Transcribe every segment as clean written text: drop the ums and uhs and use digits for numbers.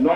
9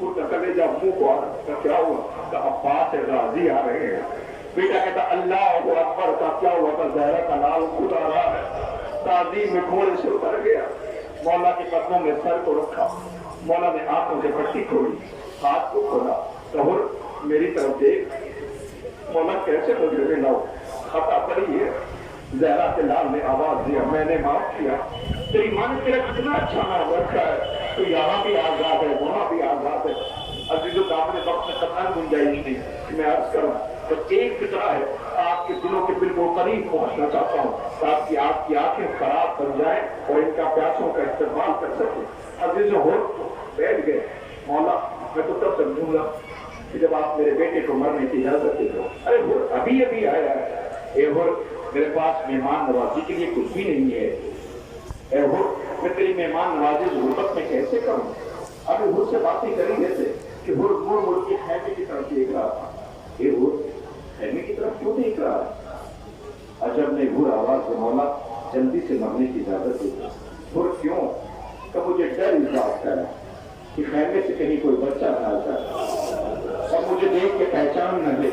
وہ ٹکرے جب منہ کو آ کیا ہوا کہ عباس راضی آ رہے ہیں. بیٹا کہتا اللہ اکبر کا کیا ہوا تھا زہرا کا لال خود آ رہا ہے. تعظیم میں گھوڑے سے اتر گیا, مولا کے قدموں میں سر کو رکھا, مولا نے آنکھوں سے پٹی کھولی, ہاتھ کو کھولا, ظہور میری طرف دیکھ. مولا کیسے مجھے ملاؤ, خطا پڑی ہے. زہرا کے لال نے آواز دیا میں نے معاف کیا, تیری ماں نے تیرا کتنا اچھا نام رکھا ہے, تو یہاں بھی آزاد ہے وہاں بھی آزاد ہے. عزیزو دامن وقت میں قطعاً گنجائش نہیں میں عرض کروں تو ایک فطرہ ہے آپ کے دلوں کے بالکل قریب پہنچنا چاہتا ہوں تاکہ آپ کی آنکھیں خراب بن جائیں اور ان کا پیاسوں کا استعمال کر سکیں. عزیزو ہو بیٹھ گئے. مولا میں تو تب سمجھوں گا کہ جب آپ میرے بیٹے کو مرنے کی اجازت دے دو. ارے ہو ابھی ابھی آیا ہے. اے ہو میرے پاس مہمان نوازی کے لیے کچھ بھی نہیں ہے. اے ہو میں تیری مہمان نوازی غربت میں کیسے کروں. ابھی ہر سے باتیں کری جیسے کہ ہر مڑ مڑ کے خیمے کی طرف دیکھ رہا تھا. اے ہر خیمے کی طرف کیوں دیکھ رہا ہے. عجب نے ہر آواز سے مولا جلدی سے مرنے کی اجازت دے دی. ہر کیوں کہ مجھے ڈر اس بات کا ہے کہ خیمے سے کہیں کوئی بچہ نہ جائے اور مجھے دیکھ کے پہچان نہ دے.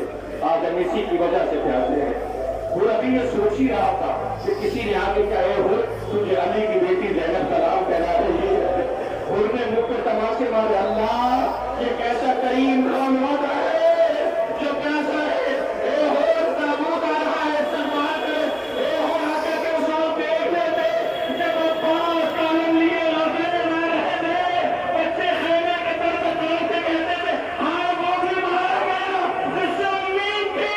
آج ہم اسی کی وجہ سے پیاسے ہیں. وہ ابھی یہ سوچ ہی رہا تھا کہ کسی نے آگے کہے ہو تجھے علی کی بیٹی زینب سلام کہنا رہی ہے. اور نے منہ پہ تماشے مارے اللہ یہ کیسا کریم کون ہوتا ہے جو پیاسا ہے. اے ہو تابوت آ رہا ہے سلمان کر. اے ہو آ کر کے اس کو دیکھ لیتے جب وہ 5 کالم لیے روزے میں نہ رہے تھے بچے خیمے کے طرف دوڑتے کہتے تھے ہاں وہ بھی مارا گیا جس سے امید تھی.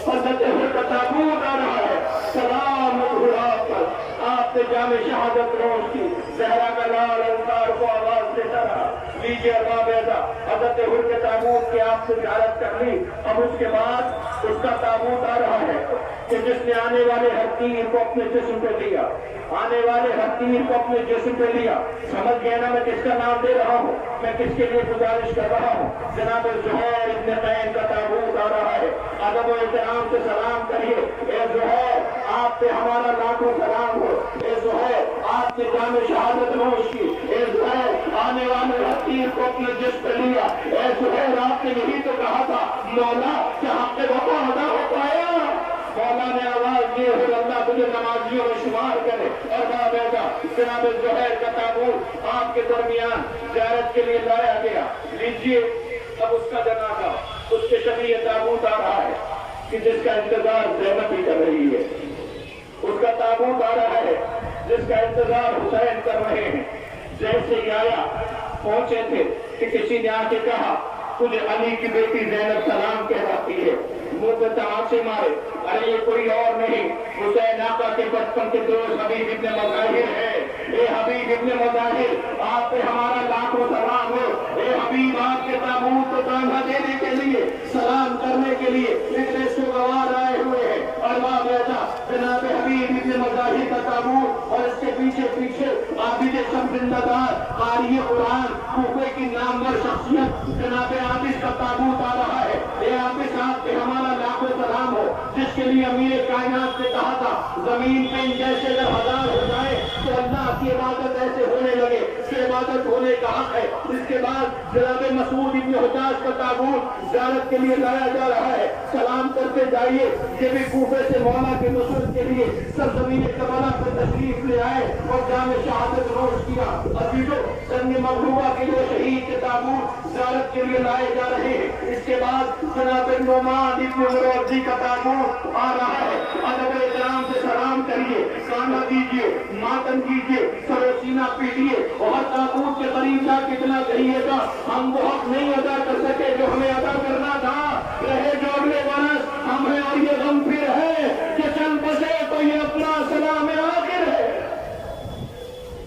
حضرت ہر کا تابوت آ رہا ہے. سلام آپ پر آپ نے جامع شہادت نوش کی. زہرا کا لال انصار کو آواز دیتا رہا لیجیے ارباب ایسا حضرت ہر کے تابوت کی آپ سے زیارت کر لی. اب اس کے بعد اس کا تابوت آ رہا ہے کہ جس نے آنے والے ہر تیر کو اپنے جسم پہ لیا, آنے والے ہر تیر کو اپنے جسم پہ لیا. سمجھ گئے نا میں کس کا نام دے رہا ہوں, میں کس کے لیے گزارش کر رہا ہوں. جناب زہیر ابن قین کا تابوت آ رہا ہے. ادب و احترام سے سلام کریے. اے زہیر آپ پہ ہمارا لاکھوں سلام ہو. اے زہیر آپ نے جامع شہادت نوش کی. اے زہیر آنے والے ہر تیر کو اپنے جسم پہ لیا. اے زہیر آپ نے یہی تو کہا تھا مولا کہ آپ نے وفا ادا ہو پایا. مولا نے آواز دی ہے اللہ تجھے نمازیوں میں شمار کرے. اور بیٹا جناب زہیر کا تابوت آپ کے درمیان زیارت کے لیے لایا گیا. لیجیے اب اس کا جنازہ اس کے شبیہ تابوت آ رہا ہے کہ جس کا انتظار زینب بھی کر رہی ہے. اس کا تابوت آ رہا ہے جس کا انتظار حسین کر رہے ہیں. جیسے ہی آیا پہنچے تھے کہ کسی نے آ کے کہا تجھے علی کی بیٹی زینب سلام کہلاتی ہے. منہ پہ تماشے مارے. ارے یہ کوئی اور نہیں حسین آقا کے بچپن کے دوست حبیب ابن مظاہر ہے. اے حبیب ابن مظاہر آپ پہ ہمارا لاکھوں سلام ہو. اے حبیب آپ کے تابوت کو تانہا دینے کے لیے سلام کرنے کے لیے اتنے سوگوار آئے ہوئے ہیں. اور ماں بیٹا جناب حبیب ابن مظاہر کا تابوت اور اس کے پیچھے پیچھے عابد سب زندہ دار قاری قرآن کوفے کی نامور شخصیت جناب عابد کا تابوت آ رہا ہے. اے عابد صاحب پہ ہمارا لاکھوں سلام ہو جس کے لیے امیر کائنات نے کہا تھا زمین پہ جیسے اگر 1000 ہو جائے تو اللہ کی عبادت ایسے ہونے لگے کہ عبادت ہونے کا حق ہے. اس کے بعد جناب مسعود ابن حجاج کا تابوت زیارت کے لیے لایا جا رہا ہے. سلام کرتے جائیے. یہ بھی کوفے سے مولا کے نصرت کے لیے سرزمین کربلا پر تشریف لے آئے اور جامع شہادت نوش کیا. عزیزو جنگ مغلوبہ کے لیے شہید کے تابوت زیارت کے لیے لائے جا رہے ہیں. اس کے بعد جناب نعمان ابن مروزی کا تابوت آ رہا ہے. ادب احترام سے سلام کریے, کانا دیجیے, ماتم کیجیے, سر و سینہ پیٹیے اور تابوت کے قریب جا کتنا کہیے گا ہم وہ حق نہیں ادا کر سکے جو ہمیں ادا کرنا تھا. رہے جو اگلے برس ہمیں اور یہ غم پھر ہے کہ چل بسے تو یہ اپنا سلام آخر ہے.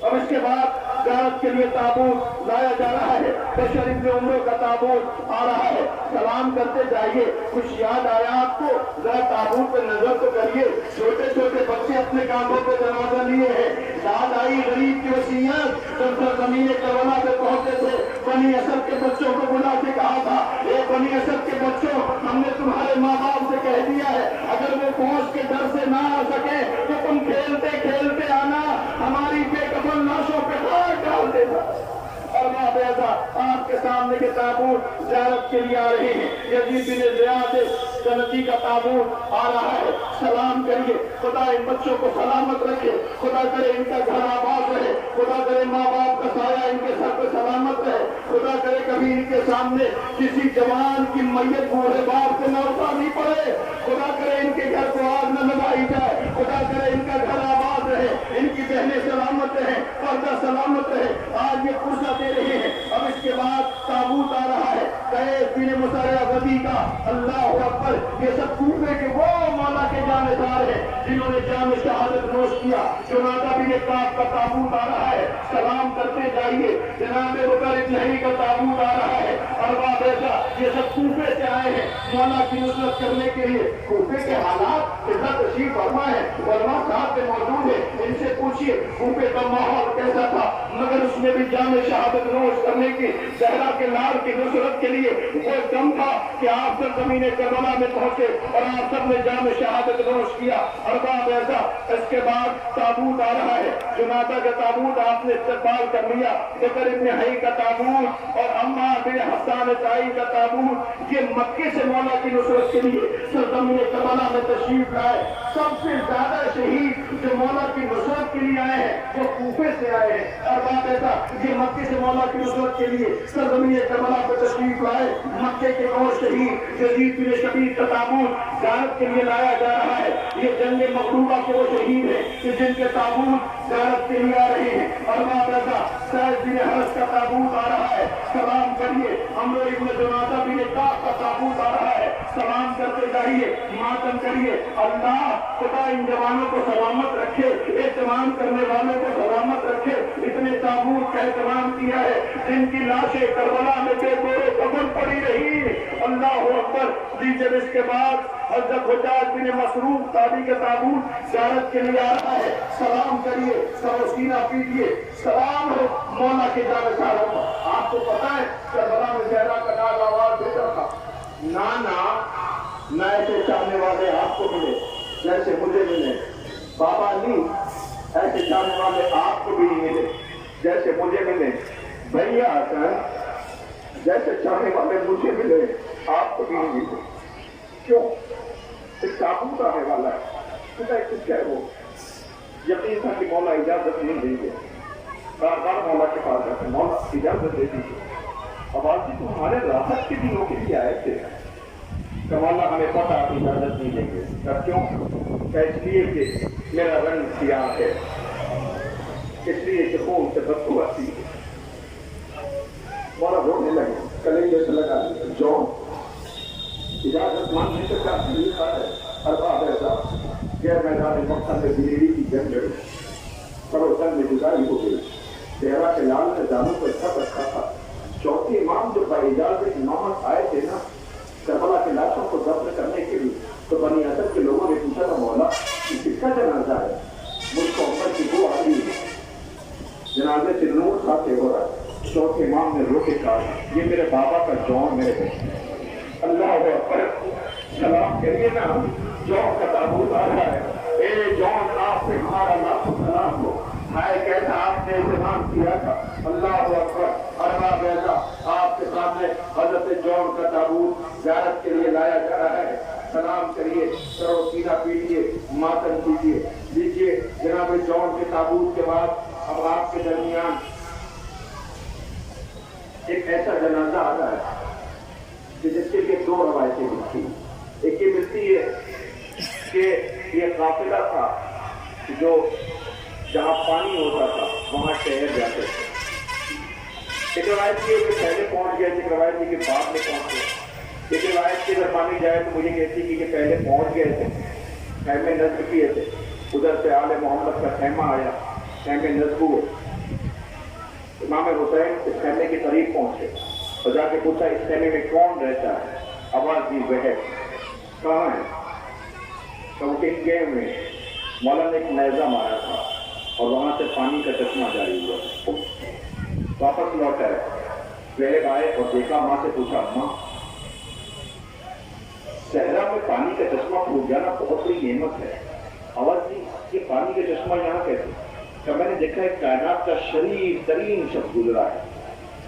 اب اس کے بعد زیارت کے لیے تابوت لایا جا رہا ہے. بشر ابن عمر کا تابوت آ رہا ہے. سلام کرتے جائیے. کچھ یاد آیا آپ کو ذرا تابوت پہ نظر تو کریے. چھوٹے چھوٹے بچے اپنے کاموں پہ دروازہ لیے ہیں. یاد آئی غریب کی وصیت جب زمین کربلا پہ پہنچے تھے. بنی اسد کے بچوں کو بلا کے کہا تھا اے بنی اسد کے بچوں ہم نے تمہارے ماں باپ سے کہہ دیا ہے اگر وہ فوج کے ڈر سے نہ آ سکے تو تم کھیلتے کھیلتے آنا ہماری بے کفن لاشوں پہ ہاتھ ڈال دینا. اور ماں ایسا آپ کے سامنے کے تابوت زیارت کے لیے آ رہے ہیں. یزید بن زیاد جنتی کا تابوت آ رہا ہے. سلام کریے. خدا ان بچوں کو سلامت رکھے. خدا کرے ان کا گھر آباد رہے. خدا کرے ماں باپ کا سایہ ان کے سر پہ سلامت رہے. خدا کرے کبھی ان کے سامنے کسی جوان کی میت بوڑھے باپ سے نہ اٹھانی پڑے. خدا کرے ان کے گھر کو آگ نہ لگائی جائے. خدا کرے ان کا گھر آباد رہے. ان کی بہنیں سلامت رہے. پردہ سلامت رہے. آج یہ پرزہ دے رہے ہیں. اب اس کے بعد تابوت آ رہا ہے. قیس بن مسرع غزی کا. اللہ اکبر. یہ سب کوفے کے وہ مولا کے جانبدار ہیں جنہوں نے جام شہادت نوش کیا. جنازہ بن کعب کا تابوت آ رہا ہے. سلام کرتے جائیے. جناب بکر بن نہی کا تابوت آ رہا ہے. ارباب ایسا یہ سب کوفے سے آئے ہیں مولا کی نصرت کرنے کے لیے. کوفے کے حالات اتنا تشریف فرما ہے. علماء صاحب پہ موجود ہے. ان سے پوچھیے کوفے کا ماحول کیسا تھا. مگر اس میں بھی جام شہادت نوش کرنے کی زہرا کے لال کی نصرت کے لیے وہ دم تھا کہ آپ سب زمین کربلا میں پہنچے اور آپ سب نے جام شہادت نوش کیا. ارباب ایسا اس کے بعد تابوت آ رہا ہے. جنازہ کا تابوت آپ نے استقبال کر لیا. بکر بن نہی کا تابوت اور عمار بن حسان طائی کا تابوت یہ مکے سے مولا کی نصرت کے لیے سرزمین کربلا میں تشریف لائے. سب سے زیادہ شہید جو مولا کی نصرت کے لیے آئے ہیں وہ کوفے سے آئے ہیں. ارباب ایسا یہ مکے سے مولا کی نصرت کے لیے سرزمین کربلا میں تشریف لائے. مکے کے اور شہید یزید بن شبیر کا تابوت زیارت کے لیے لایا جا رہا ہے. یہ جنگ مغلوبہ کے وہ شہید ہیں کہ جن کے تابوت زیارت کے لیے آ رہے ہیں. ارباب ایسا سعد بن حرس کا تابوت آ رہا ہے. سلام کریے. عمرو بن جنازہ بن کعب کا تابوت آ رہا ہے. سلام کرتے جائیے. ماتم کریے. اللہ خدا ان جوانوں کو سلامت رکھے. اہتمام کرنے والوں کو سلامت رکھے. اتنے تابوت کا اہتمام کیا ہے جن کی لاشیں کربلا میں بے گورے کفن پڑی رہی. اللہ اکبر. دیجیے اس کے بعد حضرت حجاج بن مسروق تابعی کا تابوت زیارت کے لیے آ رہا ہے. سلام کریے. سر و سینہ پیجیے. سلام ہو مولا کے جانبداروں کو. آپ کو پتا ہے کربلا میں زہرا کا ناز آواز دیتا تھا نانا نہ ایسے چاہنے والے آپ کو ملے جیسے مجھے ملے. بابا علی ایسے چاہنے والے آپ کو بھی نہیں ملے جیسے مجھے ملے. بھیا حسن جیسے چاہنے والے مجھے ملے آپ کو بھی نہیں ملے. کیوں؟ ایک تابوت آنے والا ہے. خدا کچھ کہہ وہ یقین تھا کہ مولا اجازت نہیں دیں گے. بار بار مولا کے پاس جاتے مولا اجازت دے دیجیے. اب آج تو ہمارے راحت کے دنوں کے لیے آئے تھے کہ مولا ہمیں پتہ اجازت نہیں دیں گے. کیوں؟ کہ اس لیے کہ میرا رنگ سیاہ ہے. اس لیے کہ خون سے بدبو آتی ہے. مولا رونے لگے. کلیجے سے لگا جو اجازت مانگنے سے کیا طریقہ ہے. ارباب ایسا غیر میدان مقصد میں بجلی کی جنگ لڑی. پڑوسن میں جدائی ہو گئی. صحرا کے لال نے دانوں کو چھپ رکھا تھا. چوتھے امام جو بااجازت امامت آئے تھے نا کربلا کے لاشوں کو دفن کرنے کے لیے تو بنی اسد کے لوگوں نے پوچھا تھا مولا کس کا جنازہ ہے. مجھ کو عمر کی وہ آ رہی ہے. جنازے سے نور ساتھ ہو رہا ہے. چوتھے امام نے رو کے کہا یہ میرے بابا کا جون میرے بیٹے. اللہ اکبر. سلام کریے نا. جون کا تابوت آ رہا ہے. اے جون آپ سے ہمارا لاکھوں سلام ہو. ہائے کیسا آپ نے اہتمام کیا تھا. اللہ اکبر. ارباب ایسا آپ کے سامنے حضرت جون کا تابوت زیارت کے لیے لایا جا رہا ہے. سلام کریے. سر و سینہ پیجیے. ماتم کیجیے. لیجیے جناب جون کے تابوت کے بعد اب آپ کے درمیان ایک ایسا جنازہ آ رہا ہے کہ جس کے لیے دو روایتیں ملتی ہیں. ایک یہ ملتی ہے کہ یہ قافلہ تھا جو جہاں پانی ہوتا تھا وہاں ٹھہر جاتے تھے. ایک روایت یہ کہ پہلے پہنچ گئے. ایک روایت یہ کہ بعد میں پہنچ گئے. ایک روایت کی اگر مانی جائے تو مجھے کہتی ہے کہ پہلے پہنچ گئے تھے. خیمے نصب کیے تھے. ادھر سے آل محمد کا خیمہ آیا. خیمے نصب ہوئے. امام حسین اس خیمے کے قریب پہنچے اور جا کے پوچھا اس خیمے میں کون رہتا ہے. آواز دی وہ کہاں ہے. تو گئے ہوئے مولا نے ایک نیزہ مارا تھا اور وہاں سے پانی کا چشمہ جاری ہوا. واپس لوٹا ہے. آئے اور دیکھا. ماں سے پوچھا ماں صحرا میں پانی کا چشمہ پھوٹ جانا بہت بڑی نعمت ہے. آواز دی یہ پانی کا چشمہ یہاں کیسے. کہ میں نے دیکھا ہے کائنات کا شریف ترین شخص گزرا ہے.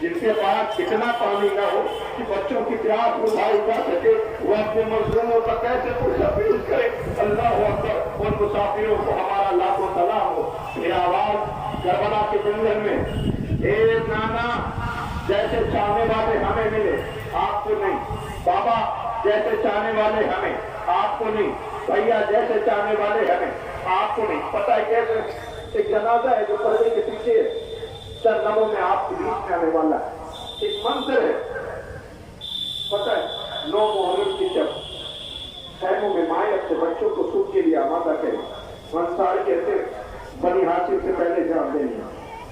جن کے پاس اتنا پانی نہ ہو کہ بچوں کی پیاس بجھائی جا سکے، وہ اپنے مظلوموں کا کیسے کچھ اپیل کرے؟ اللہ اکبر۔ ان مسافروں کو ہمارا لاکھوں سلام ہو۔ یہ آواز کربلا کے جنگل میں، اے نانا جیسے چاہنے والے ہمیں ملے، آپ کو نہیں، بابا جیسے چاہنے والے ہمیں، آپ کو نہیں، بھیا جیسے چاہنے والے ہمیں، آپ کو نہیں۔ پتہ ہے کیسے؟ ایک جنازہ ہے جو پردے کے پیچھے چند لمحوں میں آپ کے بیچ میں آنے والا ہے۔ ایک منظر ہے، پتہ ہے 9 محرم کی جب خیموں میں مائیں اپنے بچوں کو سوکھ کے لیے آمادہ کریں، انصار کہتے بنی ہاشم سے پہلے جان دینی،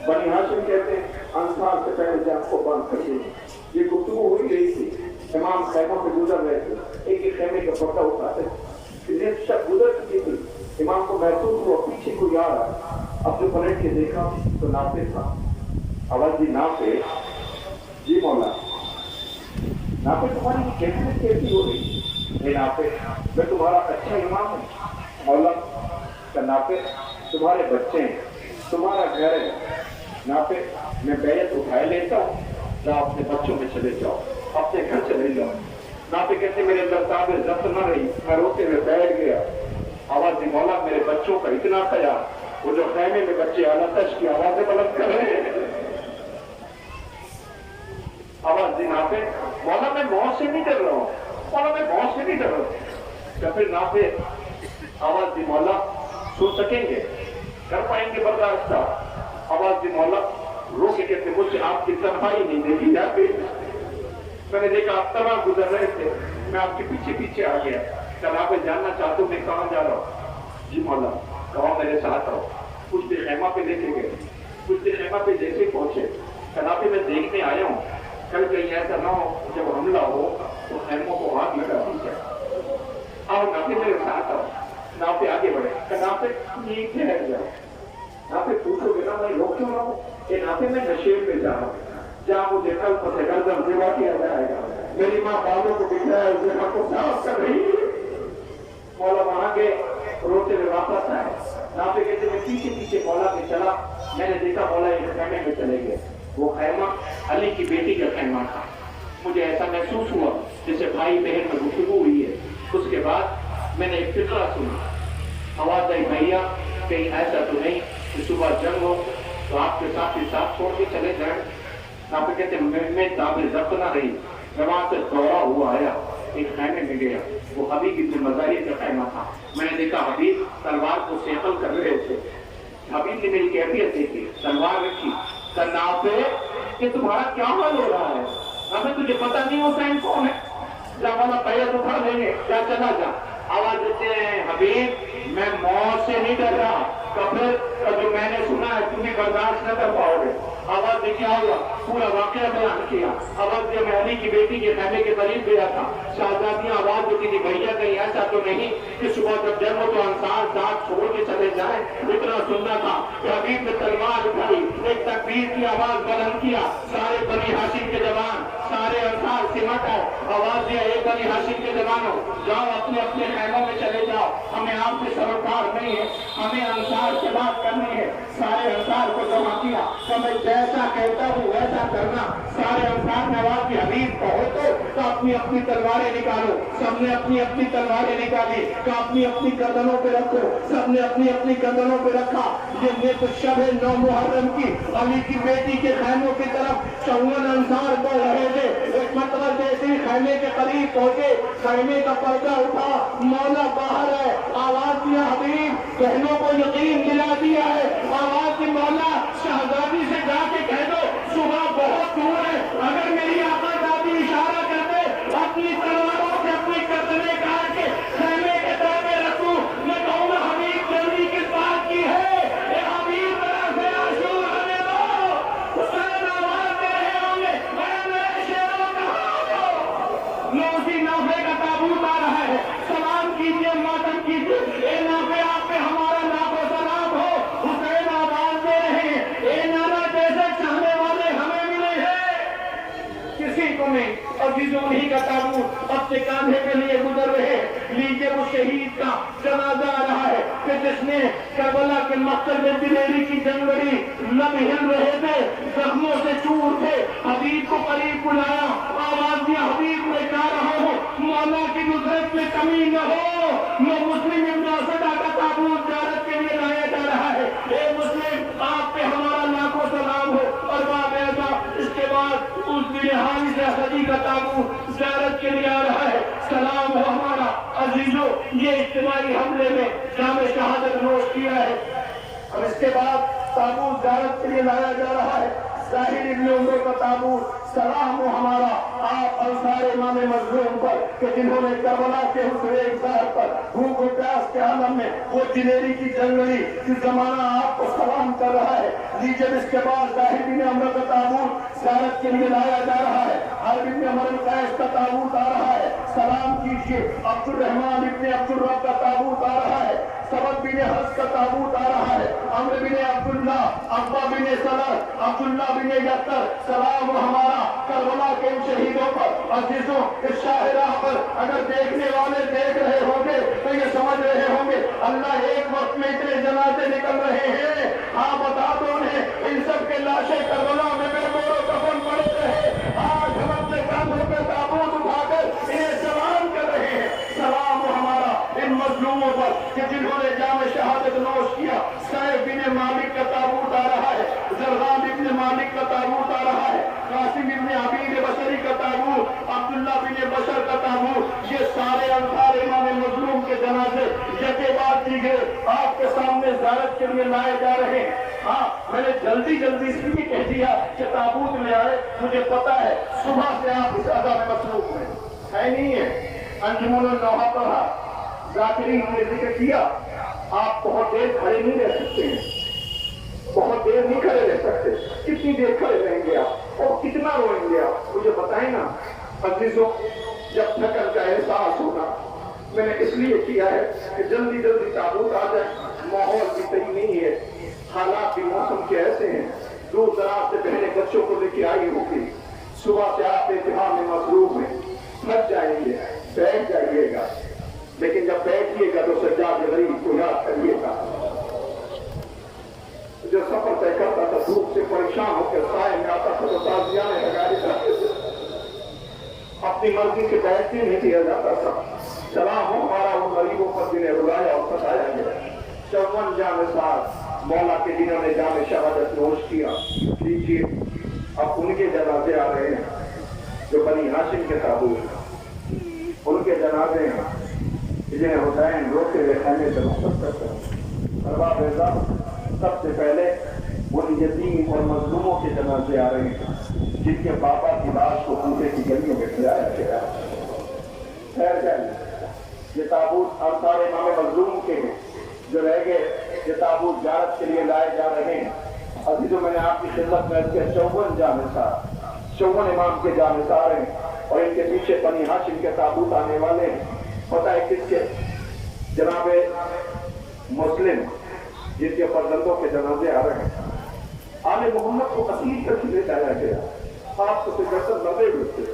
بنی ہاشم کہتے انصار سے پہلے جان کو بند کر دینی۔ یہ گفتگو ہوئی رہی تھی، امام خیموں سے گزر رہے تھے، ایک ایک خیمے کا پردہ اٹھاتے تھے، شب گزر چکی تھی، امام کو محسوس ہوا پیچھے کوئی آ رہا۔ اب جو پلٹ کے دیکھا تو نافع تھا۔ آواز جی نافع، جی مولا نافع تمہاری کیفیت کیسی ہو رہی؟ اے نافع میں تمہارا اچھا امام ہوں۔ مولا کا نافع تمہارے بچے ہیں، تمہارا گھر ہے۔ نافع میں بیعت اٹھائے لیتا ہوں، جاؤ اپنے بچوں میں چلے جاؤ، اپنے گھر چلے جاؤ۔ نافع کہتے میرے اندر تعبیر ضبط نہ رہی، میں روتے ہوئے بیٹھ گیا۔ آواز دی مولا میرے بچوں کا اتنا خیال، وہ جو خیمے میں بچے آلاتش کی آوازیں بلند کر رہے ہیں۔ آواز دی نافع مولا میں موت سے نہیں ڈر رہا ہوں، مولا میں موت سے نہیں ڈر رہا ہوں۔ یا پھر نافع آواز دی مولا سن سکیں گے، کر پائیں گے برداشت؟ آواز دی مولا رو کے کہتے مجھ سے آپ کی تنہائی نہیں دیکھی جاتی۔ میں نے دیکھا آپ تمام گزر رہے تھے، میں آپ کے پیچھے پیچھے آ گیا۔ جناب جاننا چاہتا ہوں میں کہاں جا رہا ہوں؟ جی مولا کہاں میرے ساتھ آؤ۔ کچھ دیر خیمہ پہ دیکھے گئے، کچھ دیر خیمہ پہ جیسے پہنچے، جناب میں دیکھنے آیا ہوں کل کہیں ایسا نہ ہو جب حملہ ہو تو خیموں کو آگ لگا دی جائے۔ آؤ نافع میرے ساتھ آؤ۔ نافع آگے بڑھے، نافع یہ ٹھہر جاؤ۔ نافع پوچھو گے نا میں روک کیوں رہا ہوں؟ کہ نافع میں نشے پہ جا رہا ہوں، جہاں مجھے کل پتہ گردن زیوا کیا جائے گا، میری ماں بالوں کو بکھرایا ہے، اسے حق کو صاف کر رہی ہے۔ مولا وہاں کے روتے ہوئے واپس آئے۔ نافع کہتے میں پیچھے پیچھے مولا کے چلا، میں نے دیکھا مولا ایک خیمے میں چلے گئے۔ وہ خیمہ علی کی بیٹی کا خیمہ تھا۔ مجھے ایسا محسوس ہوا جیسے بھائی بہن میں گفتگو ہوئی ہے۔ اس کے بعد میں نے ایک فقرہ سنا، آواز آئی بھیا کہیں ایسا تو نہیں کہ صبح جنگ ہو تو آپ کے ساتھ چھوڑ کے چلے جائیں؟ نافع کہتے میں تعبیر ضبط نہ رہی، میں وہاں سے دوڑا ہوا آیا، ایک خیمے میں گیا، وہ حبیب ابن مظاہر کا خیمہ تھا۔ میں نے دیکھا حبیب تلوار کو سیقل کر رہے تھے۔ حبیب نے میری کیفیت دیکھی، تلوار رکھی، نافع کہ تمہارا کیا حال ہو رہا ہے؟ نافع تجھے پتہ نہیں حسین کون ہے؟ جا والا بیعت اٹھا لیں گے، کیا چلا جا۔ آواز دیتے ہیں حبیب میں موت سے نہیں ڈر رہا، کفر جو میں نے سنا ہے تمہیں برداشت نہ کر پاؤ گے۔ آواز دے کیا ہوا، پورا واقعہ بیان کیا۔ آواز دے میں علی کی بیٹی کے خیمے کے قریب گیا تھا، شہزادیاں آواز دیتی تھی بھیا کہیں ایسا تو نہیں کہ صبح جب جنگ ہو تو انصار ساتھ چھوڑ کے چلے جائیں؟ اتنا سننا تھا کہ حبیب نے تلوار اٹھائی، ایک تکبیر کی آواز بلند کیا، سارے بنی ہاشم کے جوان، سارے انصار سمٹ آئے۔ آواز دیا اے بنی ہاشم کے جوانوں جاؤ اپنے اپنے خیموں میں چلے جاؤ، ہمیں آپ سے سروکار نہیں ہے، ہمیں انصار سے بات کرنی ہے۔ سارے انصار کو جمع کیا کہ میں جیسا کہتا ہوں ویسا کرنا۔ سارے انصار نے آواز دی حبیب کہو تو اپنی اپنی تلواریں نکالو۔ سب نے اپنی اپنی تلواریں نکالی کہ اپنی اپنی گردنوں پہ رکھو، سب نے اپنی اپنی گردنوں پہ رکھا۔ یہ نصف شب 9 محرم کی علی کی بیٹی کے خیموں کی طرف 54 انصار بڑھ رہے تھے۔ ایک مرتبہ جیسے ہی خیمے کے قریب پہنچے، خیمے کا پردہ اٹھا، مولا باہر ہے۔ آواز دیا حبیب بہنوں کو یقین دلا دیا ہے۔ آواز دی مولا شہزادی سے جا کے کہہ دو صبح بہت دور ہے، اگر میری آقا دادی اشارہ کرتے اپنی تلواروں سے اپنی گردنیں کاٹ کے خیمے کے در میں رکھوں، میں کہوں گا حبیب جلدی کس بات کی ہے؟ اے حبیب ذرا سے آشور ہونے دو، حسین آواز دے رہے ہوں گے اے میرے شیروں کہاں ہو؟ لوسی نافع کا تابوت آ رہا ہے، سلام کیجئے ماتم کیجئے، اے نافع آپ پہ ہمارا لاکھ و سلام ہو۔ حسین آواز دے رہے ہیں اے نانا جیسے چاہنے والے ہمیں ملے ہیں، کسی کو نہیں۔ عزیزوں ہی کا تابوت اپنے کاندھے کے لیے گزر رہے، لیجیے وہ شہید کا جنازہ آ رہا ہے کہ جس نے کربلا کے مقتل میں دلیری کی جنگ لڑی، لب ہل رہے تھے، زخموں سے چور تھے، حبیب حبیب کو قریب بلایا، آواز دیا حبیب میں جا رہا ہوں، مولا کی نصرت میں کمی نہ ہو، میں مسلم ابن اسد کا تابوت زیارت کے لیے لایا جا رہا ہے، اے مسلم آپ پہ ہمارا لاکھوں سلام ہو، اور باب اعظم اس کے بعد اس بن حارث اسدی کا تابوت زیارت کے لیے آ رہا ہے، سلام ہو ہمارا عزیزوں، یہ اجتماعی حملے میں جام شہادت نوش کیا ہے، اور اس کے بعد تابوت زیارت کے لیے لایا جا رہا ہے، ظاہر ابن عمر کا تابوت، سلام ہو ہمارا آپ انصار امام مظلوم پر کہ جنہوں نے کربلا کے حسن اقدار پر بھوک و پیاس کے عالم میں وہ جنیری کی جنگلی جس زمانہ آپ کو سلام کر رہا ہے، لیجیے اس کے بعد ظاہر ابن عمر کا تابوت زیارت کے لیے لایا جا رہا ہے، حرب ابن عمر قیس کا تابوت آ رہا ہے، سلام کیجیے، عبد الرحمن ابن عبد الرب کا تابوت آ رہا ہے، سبب بن حرس کا تابوت آ رہا ہے، عمرو بن عبداللہ، عقبہ بن سلر، عبداللہ بن یسر، سلام ہمارا کربلا کے ان شہیدوں پر، عزیزوں اس شاہراہ پر اگر دیکھنے والے دیکھ رہے ہوں گے تو یہ سمجھ رہے ہوں گے اللہ ایک وقت میں اتنے جنازے نکل رہے ہیں، ہاں بتا دو انہیں ان سب کے لاشیں کربلا میں بے مور و کفن پڑے رہے، آج ہم اپنے کاندھوں پہ تابوت اٹھا کر انہیں سلام کر رہے ہیں، سلام ہمارا ان مظلوموں پر کہ جنہوں نے جام شہادت نوش کیا، سیف بن مالک کا تابوت آ رہا ہے، زرغام ابن مالک کا تابوت آ رہا ہے، قاسم ابن عبید بشری کا تابوت، عبداللہ بن بشر کا تابوت، یہ سارے انصار امام مظلوم کے جنازے یکے بعد دیگرے آپ کے سامنے زیارت کے لیے لائے جا رہے ہیں۔ ہاں میں نے جلدی اس لیے کہہ دیا کہ تابوت لے آئے، مجھے پتا ہے صبح سے آپ اس ادا میں مصروف ہیں، ہے نہیں ہے، انجمن النوحہ پڑھا، ذاکرین نے ذکر کیا، آپ بہت دیر کھڑے نہیں رہ سکتے ہیں، بہت دیر نہیں کھڑے رہ سکتے، کتنی دیر کھڑے رہیں گے آپ اور کتنا روئیں گے آپ، مجھے بتائیں نا عزیزوں، جب تھکن کا احساس ہوگا، میں نے اس لیے کیا ہے کہ جلدی تابوت آ جائے، ماحول بھی صحیح نہیں ہے، حالات بھی موسم کے ایسے ہیں، دور دراز سے بہنے بچوں کو لے کے آئی ہوگی، صبح سے آپ اہتمام میں مصروف ہیں، تھک جائیں گے، بیٹھ جائیے گا، لیکن جب بیٹھیے گا تو سجاد غریب کو یاد کریے گا، جو سفر طے کرتا تھا دھوپ سے پریشان ہو کے سائے میں آتا تھا تو تازیانے لگائی جاتے تھے، اپنی مرضی سے بیٹھنے نہیں دیا جاتا تھا، سلام ہو ہمارا ان غریبوں پر جنہیں رلایا اور ستایا گیا، 54 جام سال مولا کے جنہوں نے جام شہادت نوش کیا، لیجیے اب ان کے جنازے آ رہے ہیں جو بنی ہاشم کے تابوت، ان کے جنازے ہیں جنہیں حسین روتے ہوئے خیمے سے رخصت کرتے ہیں، ارباب اعظم سب سے پہلے ان یتیم اور مظلوموں کے جنازے آ رہے ہیں جن کے بابا کی لاش کو کوفے کی گلیوں میں کھلایا گیا ہے، خیر جائیے، یہ تابوت انصار امام مظلوم کے ہیں جو رہ گئے، یہ تابوت زیارت کے لیے لائے جا رہے ہیں، عزیزوں میں نے آپ کی خدمت میں اس کے 54 جام نثار، 54 امام کے جام نثار ہیں اور ان کے پیچھے بنی ہاشم کے تابوت آنے والے ہیں، پتہ ہے کس کے؟ جناب مسلم جن کے فرزندوں کے جنازے آ رہے ہیں، آل محمد کو اسیر کر کے لے جایا گیا، آپ کو گردن لگے ہوئے تھے،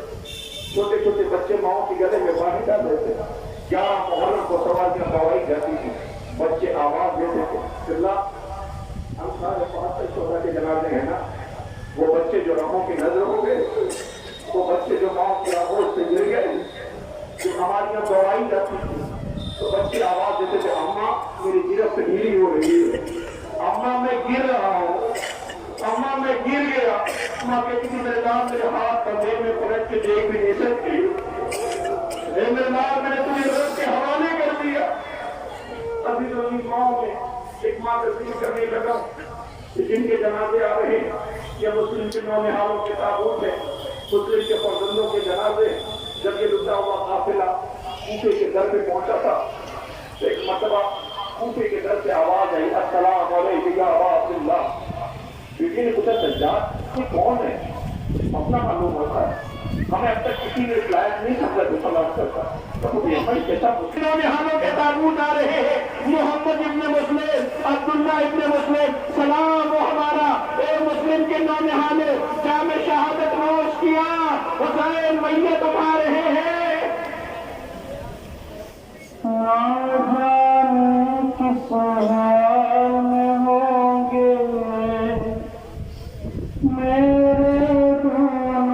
چھوٹے چھوٹے بچے ماؤں کے گلے میں باندھ ڈال رہے تھے، 11 محرم کو سواریاں دوائی جاتی تھی، بچے آواز دیتے تھے، اللہ ہم سارے 75 شہداء کے جنازے ہیں نا، وہ بچے جو رحموں کی نظر ہو گئے، وہ بچے جو ماؤں کی آغوش سے گر گئے، جو ہماری یہاں دوائی جاتی تھی تو بچے آواز دیتے تھے، اماں میری گرفت ہیلی ہو رہی ہے، اماں میں گر رہا ہوں، اماں میں گر گیا، ماں کہتی تھی میرے نام میرے ہاتھ کندھے میں پلٹ کے دیکھ بھی نہیں سکتی، اے میرے نام میں نے تمہیں رب کے حوالے کر دیا، ابھی تو ان ماؤں میں ایک ماں تصدیق کرنے لگا کہ جن کے جنازے آ رہے ہیں یہ مسلم کے نونہالوں کے تابوت ہیں، مسلم کے فرزندوں کے جنازے، جب یہ لٹا ہوا قافلہ کوفے کے در پہ پہنچا تھا تو ایک مرتبہ کوفے کے در سے آواز آئی، السلام علیکم یا ابا عبداللہ، بیٹی نے پوچھا سجاد یہ کون ہے؟ اپنا معلوم ہوتا ہے، ہمیں اب تک کسی نے لائق نہیں سمجھا تو سلام کرتا، نونہالوں کے تابوت آ رہے ہیں، محمد ابن مسلم، عبداللہ ابن مسلم، سلام و ہمارا، اے مسلم کے نونہالے جام شہادت نوش کیا، حسین میت اٹھا رہے ہیں، کس حال میں ہوں گے میرے دونوں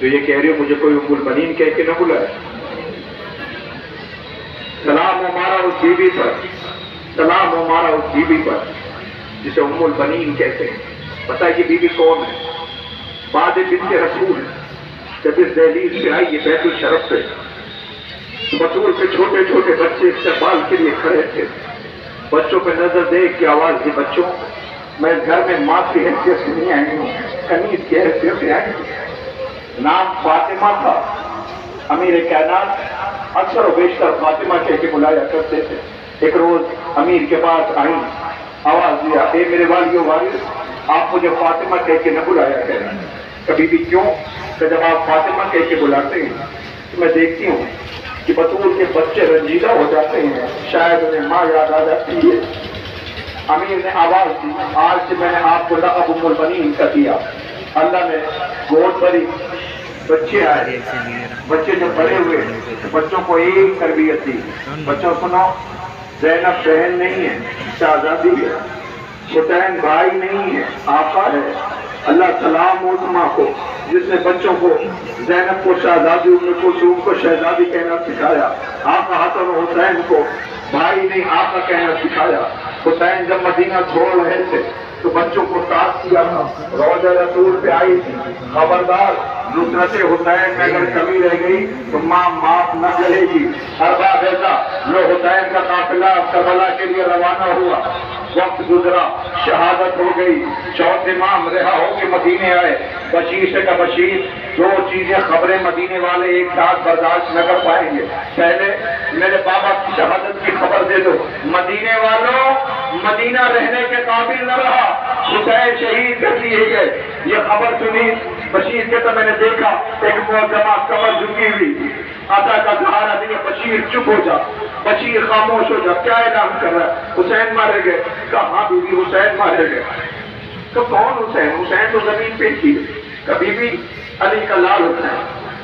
تو یہ کہہ رہی ہو مجھے کوئی ام البنین کہہ کے نہ بلائے. سلام ہمارا اس بیوی پر، سلام ہمارا اس بیوی پر جسے ام البنین کہتے ہیں. پتہ یہ بیوی کون ہے؟ بعد بنت رسول. جب اس دہلیز پہ آئی یہ بیت الشرف پہ، بطول پہ چھوٹے چھوٹے بچے استقبال کے لیے کھڑے تھے. بچوں پہ نظر دیکھ کے آواز دی، بچوں میں گھر میں ماں کی حیثیت سے نہیں آئی ہوں، کنیز کی حیثیت سے آئی ہوں. نام فاطمہ تھا. امیر کائنات اکثر و بیشتر فاطمہ کہہ کے بلایا کرتے تھے. ایک روز امیر کے پاس آئیں، آواز دیا، اے میرے والیو والد آپ مجھے فاطمہ کہہ کے نہ بلایا کریں. کبھی بھی کیوں کہ جب آپ فاطمہ کہہ کے بلاتے ہیں تو میں دیکھتی ہوں کہ بطول کے بچے رنجیدہ ہو جاتے ہیں، شاید انہیں ماں یاد آ جاتی ہے. امیر نے آواز دی، آج سے میں نے آپ کو لقب ام البنین کا دیا. اللہ نے گود بھری، بچے آئے. بچے جب بڑے ہوئے تو بچوں کو ایک تربیت دی. بچوں سنو، زینب بہن نہیں ہے، شہزادی ہے. حسین بھائی نہیں ہے، آقا ہے. اللہ سلام ہو اس ماں کو جس نے بچوں کو، زینب کو شہزادی، ام کلثوم کو شہزادی کہنا سکھایا. آقا حسن و حسین کو بھائی نہیں آقا کہنا سکھایا. حسین جب مدینہ چھوڑ رہے تھے تو بچوں کو ساتھ کیا تھا. روضہ رسول پہ آئی تھی، خبردار نصرت حسین میں اگر کمی رہ گئی تو ماں معاف نہ کرے گی. ہر بات ایسا جو حسین کا قافلہ کربلا کے لیے روانہ ہوا، وقت گزرا، شہادت ہو گئی. چوتھے امام رہا ہو کے مدینے آئے. بشیر سے کا بشیر، دو چیزیں خبریں مدینے والے ایک ساتھ برداشت نہ کر پائیں گے. پہلے میرے بابا کی شہادت کی خبر دے دو. مدینے والوں، مدینہ رہنے کے قابل نہ رہا، حسین شہید کر دیے گئے. یہ خبر سنی بشیر کے تو میں نے دیکھا ایک معظمہ کمر جھکی ہوئی، آتا کا سہارا دیا. بشیر چپ ہو جا، بشیر خاموش ہو جا. کیا اعلان کر رہا ہے؟ حسین مارے گئے. کہاں بی بی حسین مارے گئے؟ تو کون حسین؟ حسین تو زمین پہ تھی. کبھی بھی علی کا لال حسین.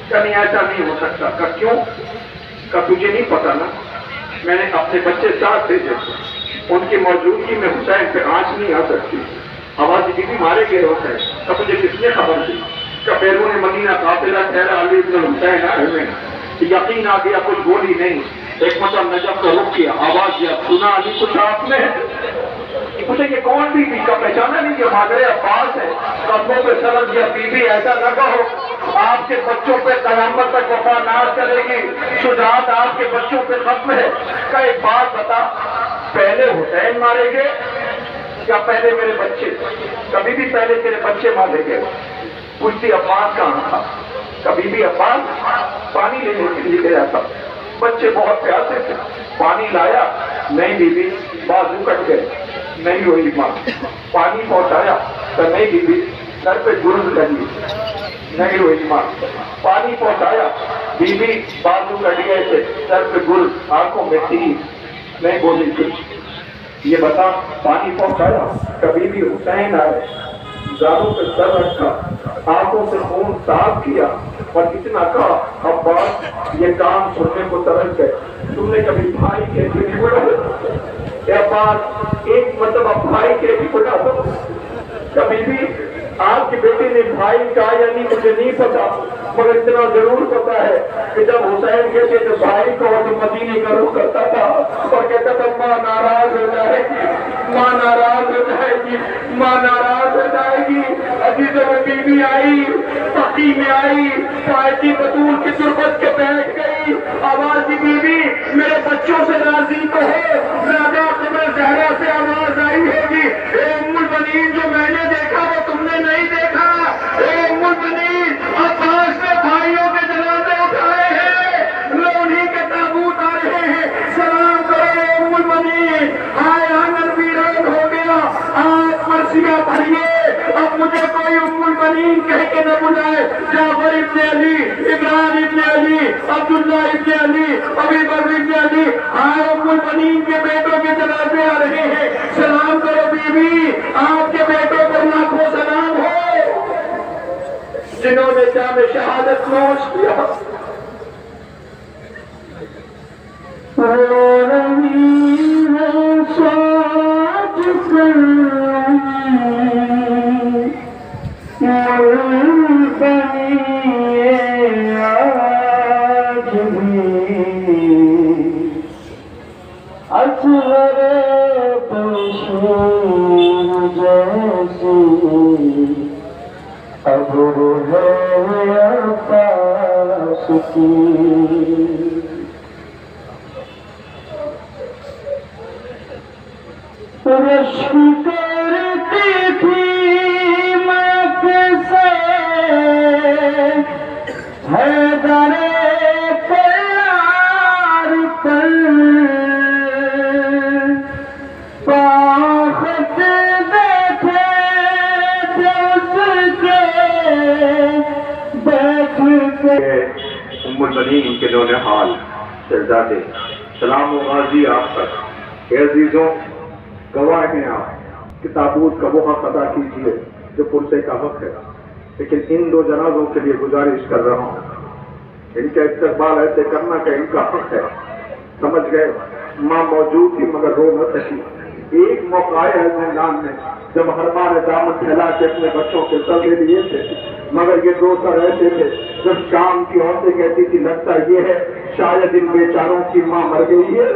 کبھی ایسا نہیں ہو سکتا. کہ کیوں؟ کہ تجھے نہیں پتا نا، میں نے اپنے بچے ساتھ بھیجے، ان کی موجودگی میں حسین پہ آنچ نہیں آ سکتی. آواز بی بی مارے گئے حسین. کہ مجھے کس نے خبر دی؟ کہ بیرون مدینہ قافلہ ٹھہرا، علی بن حسین آئے ہوئے. یقین آ گیا، کچھ بولی نہیں. ایک مطلب نجف کا رخ کیا، آواز دیا، سنا علی کچھ آپ نے؟ پوچھے کہ کون بی بی؟ کا پہچانا نہیں کہ مادر عباس ہے. قدموں پہ سر دیا، بی بی ایسا نہ کہو، آپ کے بچوں پہ قیامت تک وفا ناز کرے گی. شجاعت آپ کے بچوں پہ ختم ہے. کا ایک بات بتا، پہلے حسین مارے گئے یا پہلے میرے بچے؟ کبھی بھی پہلے تیرے بچے مارے گئے. پوچھتی عباس کہاں تھا؟ کبھی بھی عباس پانی لینے کے لیے گیا تھا. بچے بہت پیاسے تھے، پانی لایا نہیں، بی بی بازو کٹ گئے. نہیں ہوئی ماں. پانی پہنچایا تو نہیں، بی بی سر پہ جرم لگی. نہیں ہوئی ماں. پانی پہنچایا، بی بی بازو کٹ گئے تھے، سر پہ گل، آنکھوں میں تیر. نہیں بولی کچھ. یہ بتا، پانی پہنچایا، کبھی بھی حسین آئے، زادوں پہ سر رکھا، آنکھوں سے خون صاف کیا اور اتنا کہا، عباس یہ کام سننے کو ترس گئے، تم نے کبھی بھائی کے بھی بڑھا؟ عباس ایک مرتبہ بھائی کے بھی بڑھا دو. کبھی بھی آپ کی بیٹی نے بھائی کہا یا نہیں مجھے نہیں پتا، مگر اتنا ضرور پتا ہے کہ جب حسین کہتے تو بھائی کو تو مدینے کا رخ کرتا تھا اور کہتا تھا ماں ناراض ہو جائے گی، ماں ناراض ہو جائے گی، ماں ناراض ہو جائے گی. عزیزوں میں بی بی آئی، پکی میں آئی، پائٹی بطول کی تربت کے بیٹھ گئی. آواز دی، بی بی میرے بچوں سے راضی تو ہو؟ زیادہ قبر زہرا سے آواز آئی ہوگی، اے ام البنین جو میں نے دیکھا وہ تم نے نہیں دیکھا. اے ام البنین، عباس نے بھائیوں کے جنازے اٹھائے ہیں، لونی کے تابوت آ رہے ہیں، سلام کرو ام البنین. آئے آنگن ویران ہو گیا، آپ مرثیہ بھریے. اب مجھے کوئی ام البنین کہہ کے نہ بلائے. جعفر ابن علی، ابراہیم ابن علی، عبداللہ ابن علی، ابی بکر ابن علی. آئے ام البنین کے بیٹوں کے جنازے آ رہے ہیں، سلام کرو بی بی. آپ کے بیٹوں پر لاکھوں سلام ہو جنہوں نے جام شہادت نوش کیا. رو رہی ہے سوچ کر بنی بھی اصغر بشیر جیسی ابر ہے عطاش کی رشک کرتی تھی مکھ سے حیدر کرار پر پاخت بیٹھے جس کے بیٹھ کے ام البنین ان کے نونہال شہزادے سلام و غازی آپ پر اے عزیزوں گواہ ہیں آپ کہ تابوت کا وہ حق ادا کیجیے جو پرسے کا حق ہے لیکن ان دو جنازوں کے لیے گزارش کر رہا ہوں ان کا استقبال ایسے کرنا کہ ان کا حق ہے سمجھ گئے ماں موجود تھی مگر رو نہ سکی ایک موقع آیا ہے زندان میں جب ہر ماں نے دامن پھیلا کے اپنے بچوں کے سردے لیے تھے مگر یہ روتا رہتے تھے جب شام کی عورتیں کہتی تھی لگتا یہ ہے شاید ان بیچاروں کی ماں مر گئی ہے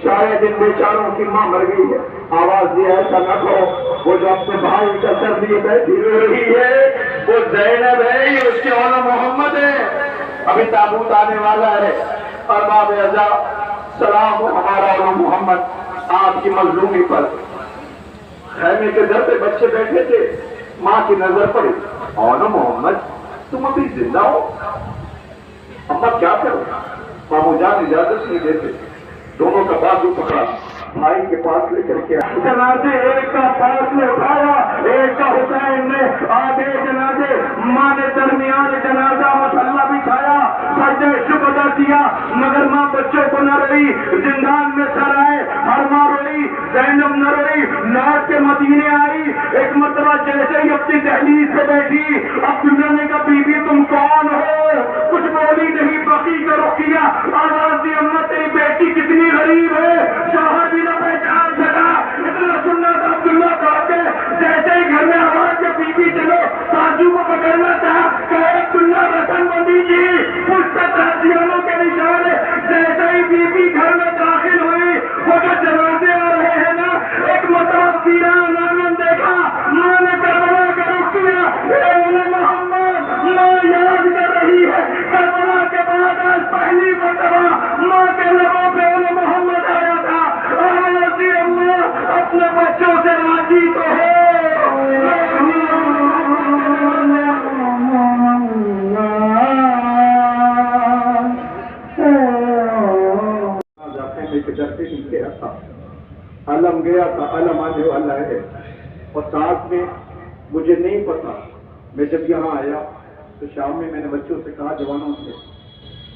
شاید ان بیچاروں کی ماں مر گئی ہے آواز یہ ایسا نہ کرو وہ جو اپنے بھائی کا سر لیے بیٹھی رو رہی ہے وہ زینب ہے اس کے اولاد محمد ہے ابھی تابوت آنے والا ہے اور باب ازا سلام ہمارا اولاد محمد آپ کی مظلومی پر خیمے کے در پہ بچے بیٹھے تھے ماں کی نظر پڑی اولاد محمد تم ابھی زندہ ہو اما کیا کرو مامو جان اجازت نہیں دیتے دونوں کا بازو پکڑا بھائی کے پاس لے کر کے جنازے ایک کا پاس میں اٹھایا ایک کا حسین نے آگے جنازے ماں نے درمیان جنازہ مسلح بچھایا سجدہ شکر ادا کیا مگر ماں بچوں کو نہ روئی زندان میں سر آئے ہر ماں روئی زینب نہ روئی لوٹ کے مدینے آئی ایک مرتبہ جیسے ہی اپنی دہلیز سے بیٹھی عبداللہ نے کہا بی بی تم کون ہو کچھ بولی نہیں بقی کا رخ کیا آواز دی اماں تیری بیٹی کتنی غریب ہے شوہر بھی نہ پہچان سکا اتنا سننا تھا عبداللہ کہا کے جیسے ہی گھر میں آواز کے بی بی چلو سازو کو پکڑنا تھا کہ عبداللہ رسن بندی کی اس سے تحصیلوں کے نشان جیسے ہی بی بی گھر میں داخل ہوئی وہ جو جنازے آ رہے ہیں نا ایک مرتبہ سیرا نامن دیکھا ماں نے کربلا کا رخ کیا اے محمد ماں یاد کر رہی ہے کربلا کے بعد آج پہلی مرتبہ ماں کے لبوں پہ محمد آیا تھا اللہ اپنے بچوں سے راضی تو ہے علم گیا تھا علم آنے والا ہے اور ساتھ میں مجھے نہیں پتا میں جب یہاں آیا تو شام میں نے بچوں سے کہا جوانوں سے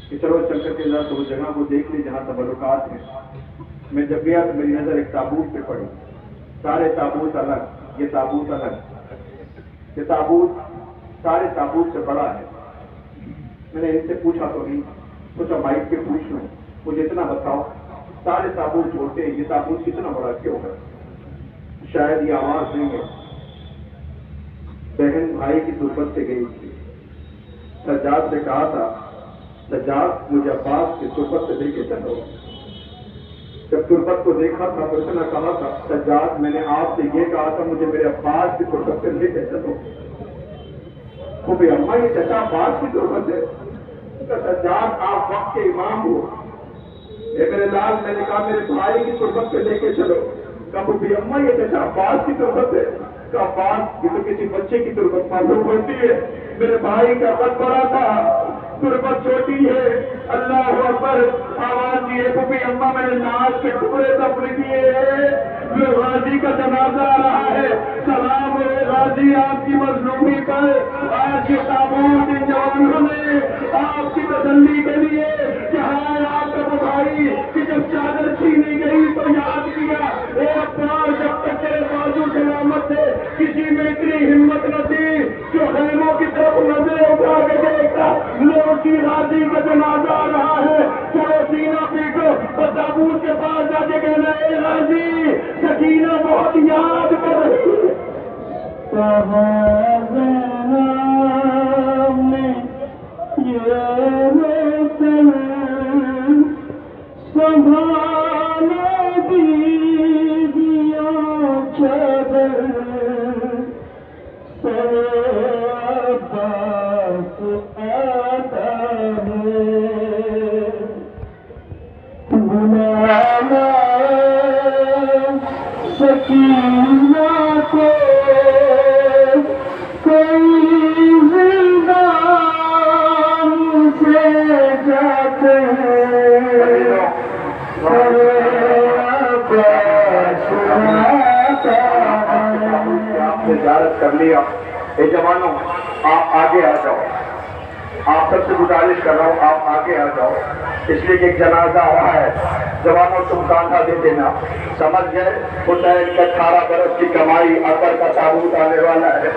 کہ چلو چل کر کے ذرا تو وہ جگہ کو دیکھ لی جہاں تبرکات ہیں میں جب گیا تو میری نظر ایک تابوت پہ پڑی سارے تابوت الگ یہ تابوت الگ یہ تابوت سارے تابوت سے بڑا ہے میں نے ان سے پوچھا تو نہیں سوچا مائک کے پوچھ لوں مجھے اتنا بتاؤ سارے تابوت چھوٹے ہیں یہ تابوت کتنا بڑا کیوں ہے شاید یہ آواز نہیں ہے بہن بھائی کی تربت سے گئی تھی سجاد سے کہا تھا سجاد مجھے عباس کی تربت سے لے کے چلو جب تربت کو دیکھا تھا تو اس نے کہا تھا سجاد میں نے آپ سے یہ کہا تھا مجھے میرے عباس کی تربت سے لے کے چلو وہ بھی اماں یہ چچا عباس کی تربت ہے سجاد آپ وقت کے امام ہو اے میرے لال میں نے کہا میرے بھائی کی تربت پہ لے کے چلو کہا وہ بھی اماں یہ چچا عباس کی تربت ہے کہا عباس یہ تو کسی بچے کی تربت معلوم ہوتی ہے میرے بھائی کا قد بڑا تھا تربت چھوٹی ہے اللہ اکبر آواز دیے وہ بھی اماں میں نے لاش کے ٹکڑے دفن کیے جو غازی کا جنازہ آ رہا ہے سلام ہے غازی آپ کی مظلومی پر آج کے تابوت ان جوانوں نے آپ کی تسلی کے لیے جہاں آپ کا بھائی کہ جب چادر چھینی گئی تو یاد کیا اے ابار جب تک تیرے بازو سلامت تھے کسی میں اتنی ہمت نہ تھی جو خیموں کی طرف نظریں اٹھا کے دیکھتا لوگ کی غازی کا جنازہ آ رہا ہے چلو سینہ پیٹو اور تابوت کے پاس جا کے کہنا اے غازی سکینہ بہت یاد کر رہی ہے یہ سکینہ کو کوئی زندان سے جاتے آپ سے زیارت کر لیا. اے جوانوں آپ آگے آ جاؤ. آپ سب سے گزارش کر رہا ہوں آپ آگے آ جاؤ اس لیے کہ ایک جنازہ آ رہا ہے. جوانوں تم کاندھا دے دینا. سمجھ گئے حسین کا 18 برس کی کمائی اکبر کا تابوت آنے والا ہے.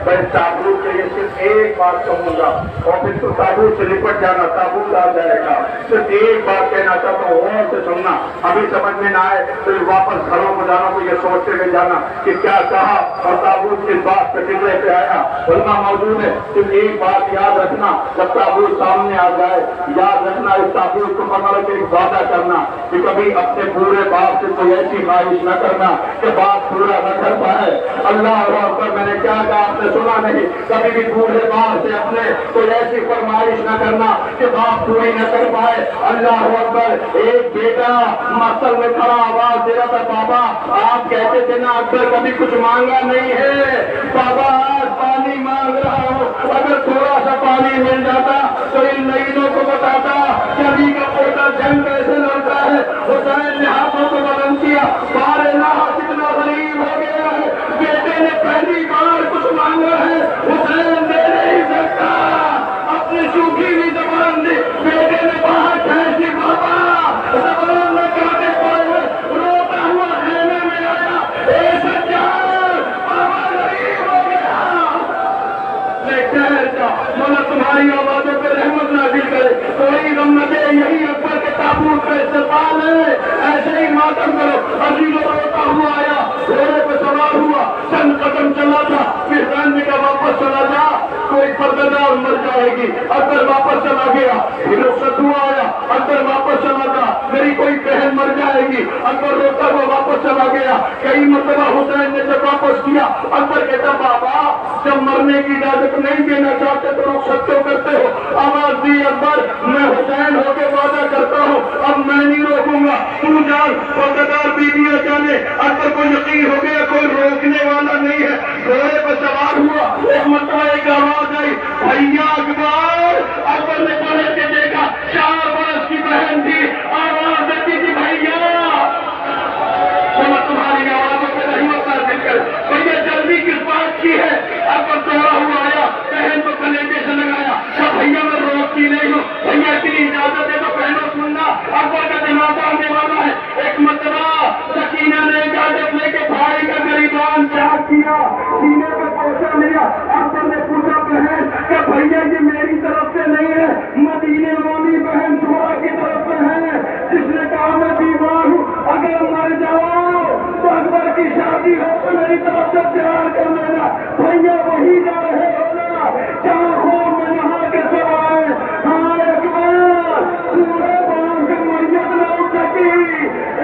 بس تابوت کے لیے صرف ایک بات کہوں گا اور پھر تو تابوت سے لپٹ جانا. تابوت آ جائے گا. صرف ایک بات کہنا چاہتا ہوں غور سے سننا. ابھی سمجھ میں نہ آئے تو واپس گھروں کو جانا تو یہ سوچتے ہوئے جانا کہ کیا کہا اور تابوت کس بات پہ قبلے پہ آیا. علماء موجود ہے. صرف ایک بات یاد رکھنا جب تابوت سامنے آ جائے یاد رکھنا اس تابوت کو پکڑ کے ایک وعدہ کرنا کہ کبھی اپنے پورے باپ سے کوئی ایسی خواہش نہ کرنا کہ باپ پورا نہ کر پائے. اللہ اکبر. میں نے کیا کہا آپ نے سنا نہیں. کبھی بھی پورے باپ سے اپنے کوئی ایسی فرمائش نہ کرنا کہ باپ پوری نہ کر پائے. اللہ اکبر. ایک بیٹا مسجد میں کھڑا آواز دے رہا تھا بابا آپ کہتے تھے نا اکبر کبھی کچھ مانگا نہیں ہے. بابا آج پانی مانگ رہا ہوں. اگر تھوڑا سا پانی مل جاتا تو ان لائنوں کو بتاتا کبھی کا پوتا جنگ کیسے لڑتا ہے. حسین نے ہاتھوں کو بلند کیا. بارے اللہ کتنا غریب ہو گیا ہے. بیٹے نے پہلی بار کچھ مانگا ہے. حسین دے نہیں سکتا. اپنی سوکھی ہوئی زبان دی. بیٹے نے باہر کھینچ دی. بابا زبان میں کاٹے پڑے ہوئے روتا ہوا خیمے میں آیا. اے سجاد بابا غریب ہو گیا. مولا تمہاری آوازوں پہ رحمت نازل کرے. کوئی غم نہ دے. یہی اکبر کے تابوت کا استقبال ہے. ایسے ہی ماتم کرو. عزیزوں روتا ہوا آیا. گھوڑے پہ سوار ہوا. چند قدم چلا تھا. پھر گاندھی کا واپس چلا جا. کوئی پردہ مر جائے گی. اکبر واپس چلا گیا. پھر رخصت ہوا آیا. اکبر واپس چلا جا. میری کوئی بہن مر جائے گی. اکبر روتا ہوا واپس چلا گیا. کئی مرتبہ حسین نے جب واپس کیا اکبر کہتا بابا جب مرنے کی اجازت نہیں دینا چاہتے تو رخصت کیوں کرتے ہو. آواز دی اکبر میں حسین ہو کے وعدہ کرتا ہوں اب میں نہیں روکوں گا. تو جان وفادار بیویاں جانے. اکبر کو یقین ہو گیا کوئی روکنے والا نہیں ہے. گھوڑے پہ سوار ہوا. ایک مرتبہ ایک آواز آئی بھیا اکبر. اکبر نے پلٹ کے دیکھا 4 برس کی بہن تھی. آواز دیتی تھی بھیا. تمہاری آوازوں پہ رحمت نازل کر. بھیا جلدی کس بات کی ہے. اکبر دوڑا ہوا آیا. بہن کو کلیجے سے لگایا. بھیا میں روکتی نہیں ہوں. بھیا اتنی اجازت ہے تو بہنوں سننا اکبر کا جنازہ آنے والا ہے. ایک مرتبہ سکینہ نے اجازت لے کے بھائی کا غریبان چاک کیا. سینے پہ پہنچا لیا. اکبر نے پوچھا بہن کہ بھیا یہ میری طرف سے نہیں ہے مدینے والی بہن تھوڑا کی طرف سے ہے جس نے کہا میں بیمار ہوں اگر مر جاؤ تو اکبر کی شادی ہو تو میری طرف سے پیار کر لینا. بھیا وہی جا رہے ہو نا جہاں ہو میں یہاں کے سوائے. ہاں اکبر پورے باغ سے میت نہ اٹھ سکی.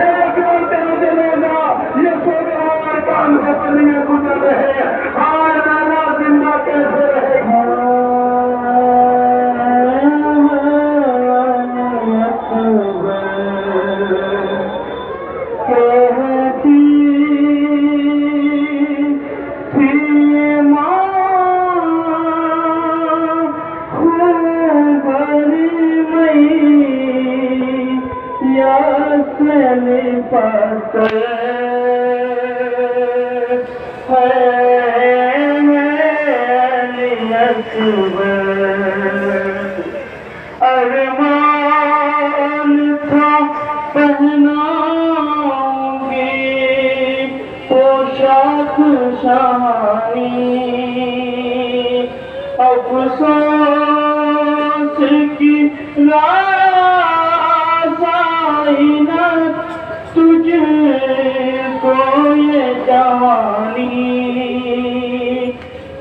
ایک بار تیرے دل لینا یہ سوگوار کام سے پلیے گزر رہے ہیں. ہاں لانا زندہ کیسے رہے گا. ارمان تھا پہناؤں گی پوشاک شاہی. افسوس کی رسائنت تجھے کو یہ جوانی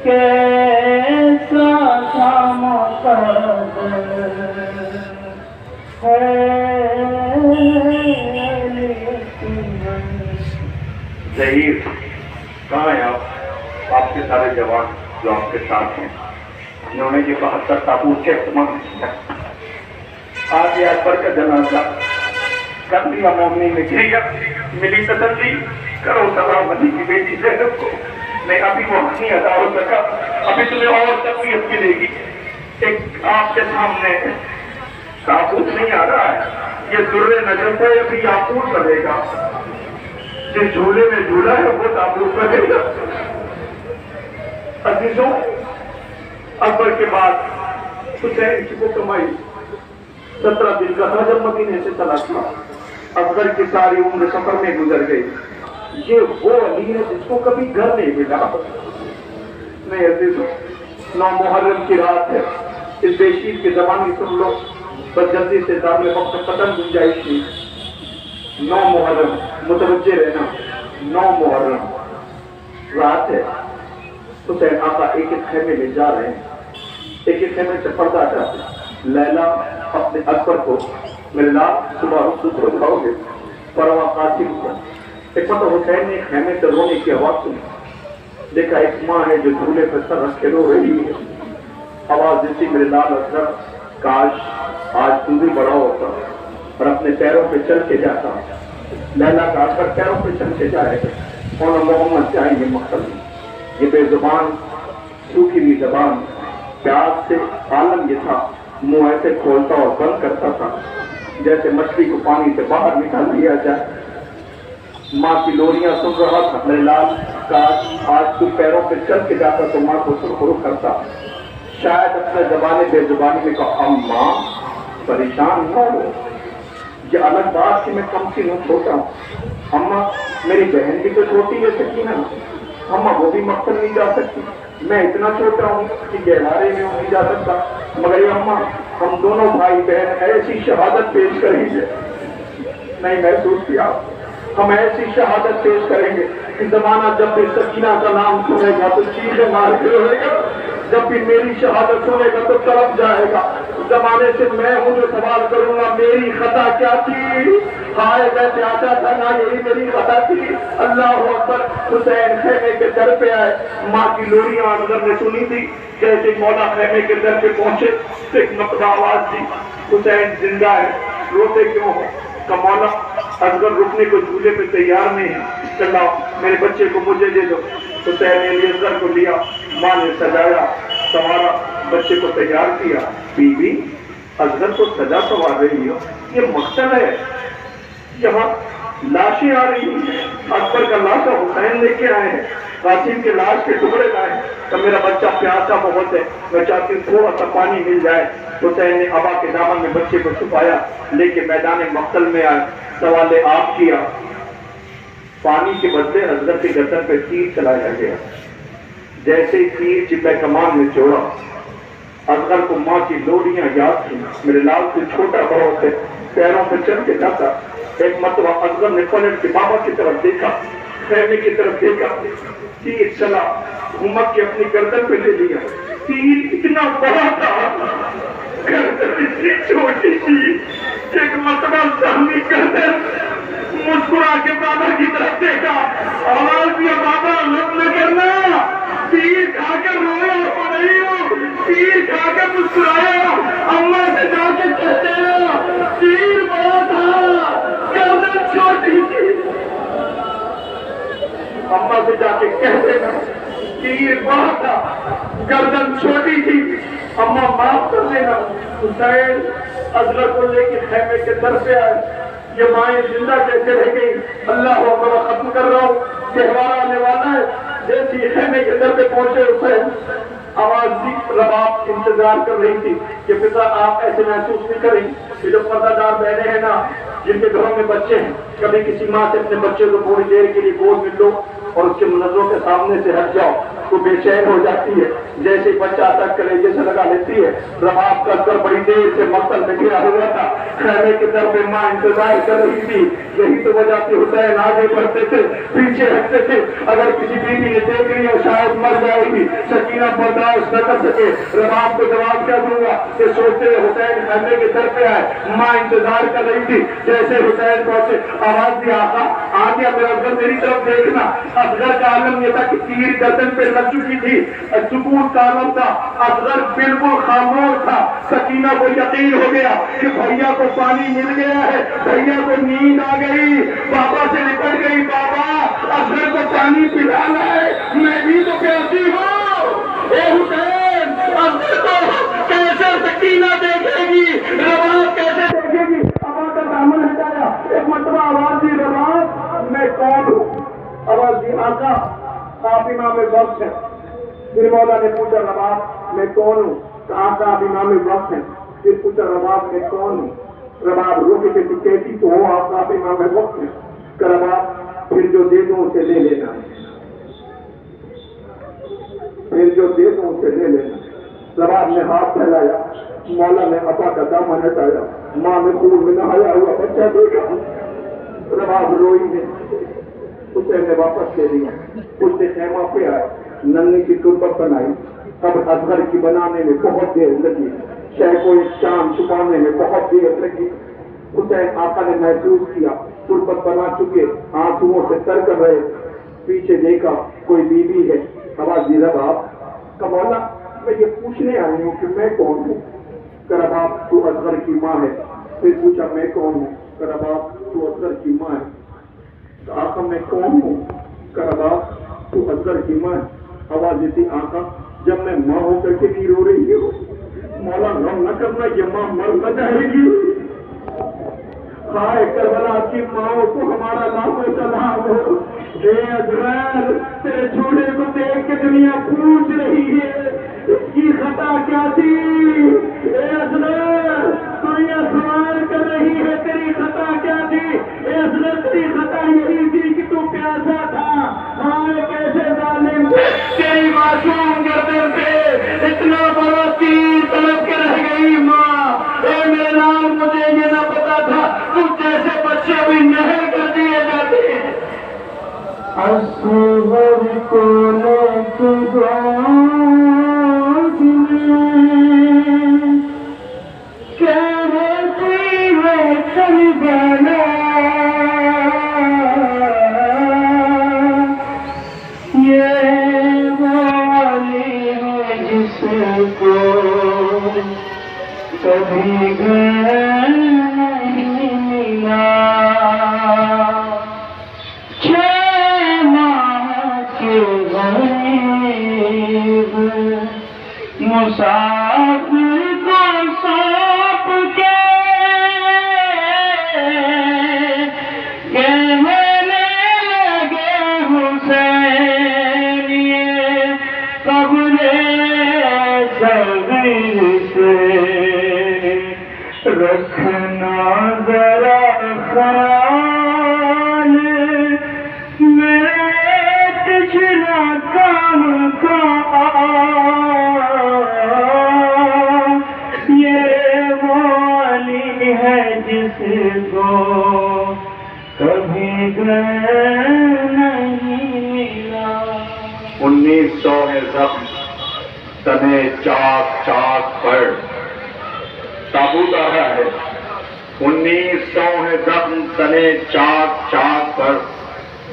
کیسا تھا مقدر ہے. ظہیر کہاں ہیں آپ کے سارے جوان جو آپ کے ساتھ ہیں، انہوں نے یہ 72 تابوت کے اہتمام کیا. آج یہ اکبر کا جنازہ کر دیا مومنی میں گریا، ملی تسلی، کرو سلام علی کی بیٹی زینب کو. میں ابھی وہ نہیں ادا ہو سکا، ابھی تمہیں اور تکلیف ملے گی. ایک آپ کے سامنے تابوت نہیں آ رہا ہے، یہ درے نجف ہے، ابھی یاقوت بنے گا. جس جھولے میں جھولا ہے وہ تابوت بنے گا. عزیزوں، اکبر کے بعد حسین کی وہ کمائی 17 دن کا تھا جب مدینے سے چلا تھا. اکبر کی ساری عمر سفر میں گزر گئی. یہ وہ علی ہے جس کو کبھی گھر نہیں ملا. نہیں عزیزوں، 9 محرم کی رات ہے. اس بیشیر کے زبانی سن لو، بس جلدی سے دامن وقت ختم گنجائش نہیں. 9 محرم، متوجہ رہنا، 9 محرم رات ہے. حسین آقا ایک ایک خیمے میں جا رہے ہیں، ایک ایک خیمے سے پردہ ہٹاتے ہیں. لیلا اپنے اکبر کو، میرے لال صبح رخصت اٹھاؤ گے، پروا قاسم کو. ایک مطلب حسین نے خیمے سے رونے کی آواز سنی. دیکھا ایک ماں ہے جو جھولے پر سر رکھ کے رو رہی ہے. آواز دیتی میرے لال اکبر، کاش آج تم بھی بڑا ہوتا اور اپنے پیروں پہ چل کے جاتا. لیلا کا اکبر پیروں پہ چل کے جائے گا، اور محمد جائیں گے مقتل. یہ بے زبان سوکھی ہوئی زبان، پیاس سے عالم یہ تھا، منہ ایسے کھولتا اور بند کرتا تھا جیسے مچھلی کو پانی سے باہر نکال دیا جائے. ماں کی لوریاں سن رہا تھا. میرے لال کاش آج تو پیروں پہ چل کے جاتا تو ماں کو سرخرو کرتا. شاید اپنے زبان بے زبانی میں کہا، اماں پریشان نہ ہو، یہ الگ بات کہ میں کم سی ہوں، چھوٹا ہوں. اماں میری بہن بھی تو چھوٹی ہے سکینہ، اماں وہ بھی مقتل نہیں جا سکتی. میں اتنا چھوٹا ہوں کہ گہوارے میں نہیں جا سکتا. مگر یہ اماں ہم دونوں بھائی بہن ایسی شہادت پیش کریں گے. نہیں محسوس کیا، ہم ایسی شہادت پیش کریں گے کہ زمانہ جب بھی سکینہ کا نام سنے گا تو چیخیں مار کے روئے گا، جب بھی میری شہادت سنے گا تو تڑپ جائے گا. زمانے سے میں ہوں جو سوال کروں گا، میری خطا کیا تھی؟ ہائے میں چاہتا تھا نا یہی میری خطا تھی. اللہ اکبر. حسین خیمے کے در پہ آئے. ماں کی لوریاں اکبر نے سنی تھی. جیسے مولا خیمے کے در پہ پہنچے ایک نقطہ آواز دی، حسین زندہ ہے، روتے کیوں ہو؟ کہ مولا اکبر رکنے کو جھولے پہ تیار نہیں ہے، چلاؤ میرے بچے کو مجھے دے دو. حسین نے علی اصغر کو لیا، ماں نے سجایا سنوارا، بچے کو تیار کیا. بی بی اصغر کو سجا سنوار رہی ہو، یہ مقتل ہے، یہاں لاشیں آ رہی ہیں. اکبر کا لاشا حسین لے کے آئے ہیں، قاسم کے لاش کے ٹکڑے لائے. تو میرا بچہ پیاسا بہت ہے، میں چاہتی ہوں تھوڑا سا پانی مل جائے. حسین نے ابا کے دامن میں بچے کو چھپایا، لے کے میدان مقتل میں آئے. سوال آپ کیا، پانی کے بدلے اصغر کے گردن پہ تیر چلایا گیا. جیسے ہی تیر چپہ کمان میں جوڑا، اصغر کو ماں کی لوریاں یاد تھی. میرے لال سے چھوٹا بہت ہے، پیروں پہ چل کے جاتا. ایک مرتبہ اصغر نے پلٹ کے بابا کی طرف دیکھا، خیمے کی طرف دیکھا، تیر چلا، گھمک کے اپنی گردن پہ لے لیا. تیر اتنا بڑا تھا، گردن اتنی چھوٹی تھی. ایک مرتبہ زخمی گردن مسکرا کے بابا کی طرف دیکھا، آواز دیا، بابا غم نہ کرنا، تیر کھا کر رویا ہو نہیں ہو، تیر کھا کر مسکرایا. اماں سے جا کے کہتے ہیں تیر بڑا تھا، گردن چھوٹی تھی. اماں سے جا کے کہتے ہیں تیر بڑا تھا، گردن چھوٹی تھی، اماں معاف کر دینا. حسین اصغر کو لے کے خیمے کے در پہ آئے. یہ مائیں زندہ کیسے رہ گئی؟ اللہ اکبر. ختم کر رہا ہوں، تہوار آنے والا ہے. جیسے خیمے کے در پہ پہنچے حسین، آواز دی. رباب انتظار کر رہی تھی کہ پتا آپ ایسے محسوس نہیں کریں. یہ جو پردہ دار بہنیں ہیں نا، جن کے گھروں میں بچے ہیں، کبھی کسی ماں سے اپنے بچے کو تھوڑی دیر کے لیے گود میں لو، اور اس کے نظروں کے سامنے سے ہٹ جاؤ تو بے چین ہو جاتی ہے، جیسے بچہ تک کلیجے سے لگا لیتی ہے۔ رباب کا سر بڑی دیر سے مقتل میں گرا ہوا تھا، خیمے کی طرف ماں انتظار کر رہی تھی۔ یہی تو وجہ تھی حسین آگے بڑھتے تھے، پیچھے ہٹتے تھے۔ اگر کسی بیوی نے دیکھ لی اور شاید مر جائے گی، سکینہ برداشت نہ کر سکے۔ رباب کو جواب کیا دوں گا کہ سوچتے ہوئے حسین خیمے کی طرف پہ آئے، ماں انتظار کر رہی تھی۔ جیسے حسین پہنچے آواز دی آقا آ گیا میرا اصغر، میری طرف دیکھنا۔ اصغر کا عالم یہ تھا کہ تیر گردن پہ لگ چکی تھی، سکوت کا عالم تھا، اصغر بالکل خاموش تھا۔ سکینہ کو یقین ہو گیا کہ بھیا کو پانی مل گیا ہے، بھیا کو نیند آ گئی، بابا سے نکل گئی، بابا اصغر کو پانی پلانا ہے، میں بھی تو پیاسی ہوں۔ اے حسین، اصغر کو کیسے سکینہ دیکھے گی، رباب کیسے دیکھے گی؟ ابا کا دامن ہٹایا، ایک مرتبہ آواز دی رباب میں کون ہوں؟ آواز دی آقا آپ امام وقت ہیں۔ پھر مولا نے پوچھا رباب میں کون ہوں؟ آقا آپ امام وقت ہیں۔ پھر پوچھا رباب میں کون ہوں؟ رباب رو کے کہتی تو ہو آپ امام وقت ہیں۔ کہ رباب پھر جو دے دوں اسے لے لینا، پھر جو دے دوں اسے لے لینا۔ رباب نے ہاتھ پھیلایا، مولا نے ابا کا دامن ہٹایا، ماں نے خون میں نہایا ہوا بچہ دیکھا۔ رباب روئی نہیں، حسین نے واپس لے لیا۔ اس نے خیمہ پہ آئے، ننھی کی تربت بنائی۔ اب اصغر کی بنانے میں بہت دیر لگی، شے کو ایک چاند چھپانے میں بہت دیر لگی۔ حسین آقا نے محسوس کیا تربت بنا چکے، آنسوؤں سے تر کر رہے۔ پیچھے دیکھا کوئی بیوی ہے، آواز دی رباب کا مولا میں یہ پوچھنے آئی ہوں کہ میں کون ہوں؟ کہ رباب تو اصغر کی ماں ہے۔ پھر پوچھا میں کون ہوں؟ کہ رباب تو اصغر کی ماں ہے۔ آقا میں کون ہوں؟ کہ رباب تو اصغر کی ماں ہے۔ آواز دیتی آقا جب میں ماں ہو کر کے نہیں رو رہی ہوں، مولا غم نہ کرنا یہ ماں مر نہ جائے گی۔ ہائے کربلا کی ماں کو ہمارا نام سلام ہو۔ اے اصغر تیرے چھوٹے کو دیکھ کے دنیا پوچھ رہی ہے اس کی خطا کیا تھی؟ اے اصغر دنیا سوال کر رہی ہے تیری خطا کیا تھی؟ اے اصغر تیری خطا یہی تھی کہ تو پیاسا تھا۔ ہائے کیسے ظالم تیری معصوم گردن پہ اتنا بڑا تیر تڑپ کے رہ گئی ماں۔ اے میرے لال مجھے یہ نہ پتا تھا تجھ جیسے بچے ابھی نہر کر دیے جاتے ہیں۔ اصغر کو لے کے کبھی گھر نہیں ملا، 6 ماہ کے غریب مسافر کو سونپ کے کہنے لگے حسین یہ قبر صغیر سے رکھنا ذرا خیال، میرے پچھلا کام کا یہ والی ہے جس کو کبھی گھر نہیں ملا۔ 1900 ہے زخم تنے چاک چاک پر تابوت آ رہا ہے۔ 1900 ہے زخم تنے چاک چاک پر،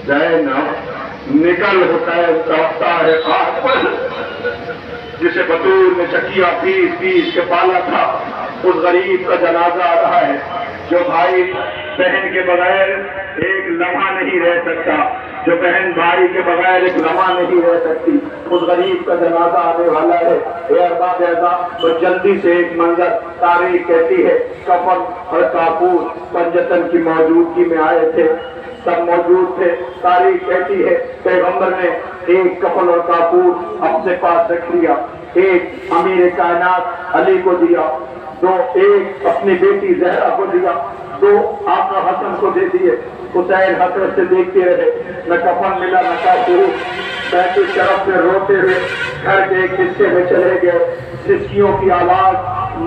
زینب نکل حسین رفتہ ہے خاک پر، جسے بطول نے چکیا پیس پیس کے پالا تھا۔ اس غریب کا جنازہ آ رہا ہے جو بھائی بہن کے بغیر ایک لمحہ نہیں رہ سکتا، جو بہن بھائی کے بغیر ایک لمحہ نہیں رہ سکتی۔ اس غریب کا جنازہ آنے والا ہے۔ اے ارباب اعزاز، تو جلدی سے ایک منظر تاریخ کہتی ہے کفن اور کافور پنجتن کی موجودگی میں آئے تھے، سب موجود تھے۔ تاریخ کہتی ہے پیغمبر نے ایک کفن اور کافور اپنے پاس رکھ لیا، ایک امیر کائنات علی کو دیا، دو، ایک اپنی بیٹی زہرا کو دیا، دو آقا حسن کو دے دیے۔ حسین حسرت سے دیکھتے رہے، نہ کفن ملا نہ کافور، بیٹی طرف سے روتے ہوئے گھر کے ایک حصے میں چلے گئے۔ سسکیوں کی آواز،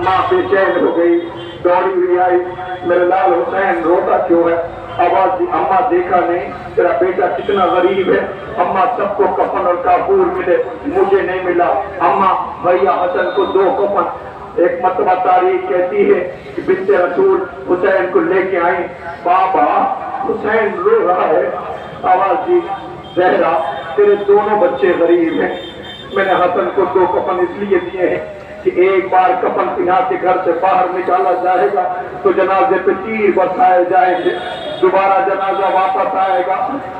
ماں بے چین ہو گئی، دوڑی ہوئی آئی، میرے لال حسین روتا کیوں ہے؟ آواز دی، اماں دیکھا نہیں تیرا بیٹا کتنا غریب ہے، اماں سب کو کفن اور کافور ملے، مجھے نہیں ملا۔ اماں بھیا حسن کو دو کفن۔ ایک مرتبہ تاریخ کہتی ہے کہ بنت رسول حسین کو لے کے آئی، بابا حسین رو رہا ہے، آواز دی، زہرا تیرے دونوں بچے غریب ہیں، میں نے حسن کو دو کفن اس لیے دیے ہیں کہ ایک بار کفن پہنا کے گھر سے باہر نکالا جائے گا تو جنازے پہ تیر برسائے جائیں گے، دوبارہ جنازہ واپس آئے گا،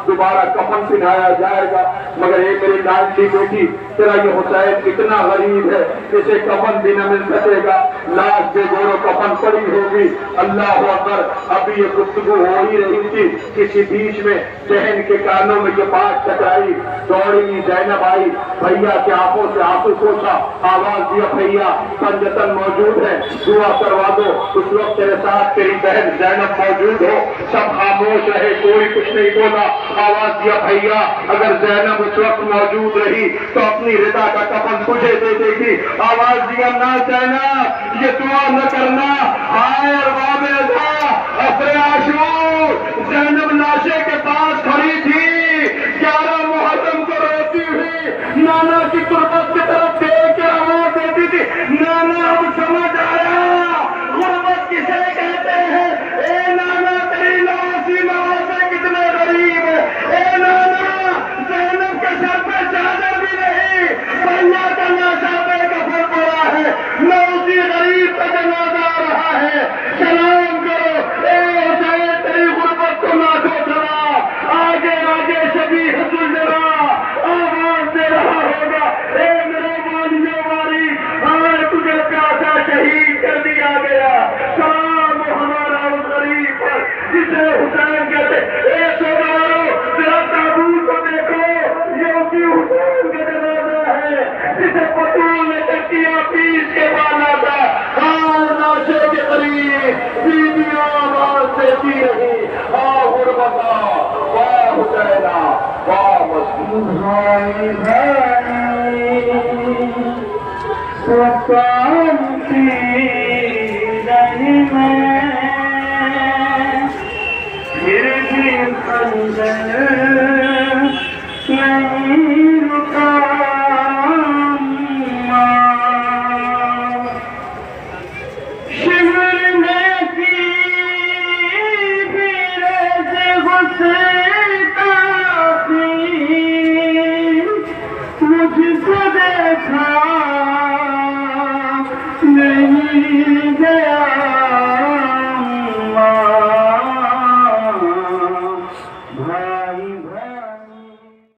دوبارہ کفن پہنایا جائے گا، مگر ایک میری لاڈلی بیٹی تیرا یہ حسین اتنا غریب ہے، اسے کفن بھی نہ مل سکے گا، لاش بے گور و کفن پڑی ہوگی۔ اللہ اکبر، ابھی یہ گفتگو ہو ہی رہی تھی، کسی بیچ میں بہن کے کانوں میں یہ بات ٹکرائی، دوڑی زینب آئی، بھیا کے آنکھوں سے آنسو پوچھا، آواز دیا، بھیا پنجتن موجود ہے، دعا کروا دو۔ اس وقت تیرے ساتھ تیری بہن زینب موجود ہو، سب خاموش رہے، کوئی کچھ نہیں بولا۔ آواز دیا، بھیا اگر زینب اس وقت موجود رہی تو اپنی رضا کا کفن تجھے دے دے گی۔ آواز دیا، نہ زینب یہ دعا نہ کرنا، ہائے ارباب رضا اثر عاشور، زینب لاشے کے پاس کھڑی تھی، 11 محرم کو روتی ہوئی نانا کی تربت کی طرف دیکھ کے آواز دیتی تھی، نانا اب سمجھ آیا غربت کسے کہتے ہیں، اے نانا تیری لاسی لاسے کتنے غریب ہے، اے نانا زینب کے سر پہ چادر بھی نہیں، بھیا کا لاشا پہ کفن پڑا ہے، نہ اسی غریب کا جنازہ آ رہا ہے، سلام کرو اے حسین تیری غربت کو لاکھوں سلام، آگے آگے شبیحۃ الجرا آواز دے رہا ہوگا، اے میرے والیوں والی آج تجھے پیاسا شہید کر دیا گیا، سلام ہمارا اس غریب پر جسے حسین کہتے، اے سوارو ذرا تابوت کو دیکھو، یہ اسی حسین کا جنازہ ہے جسے بطول نے چکیاں پیس کے بالا تھا، ہاں لاشے کے قریب بیویاں آواز دیتی رہی، واہ غربتا واہ حسینا واہ مسلم پھر بھی خنجر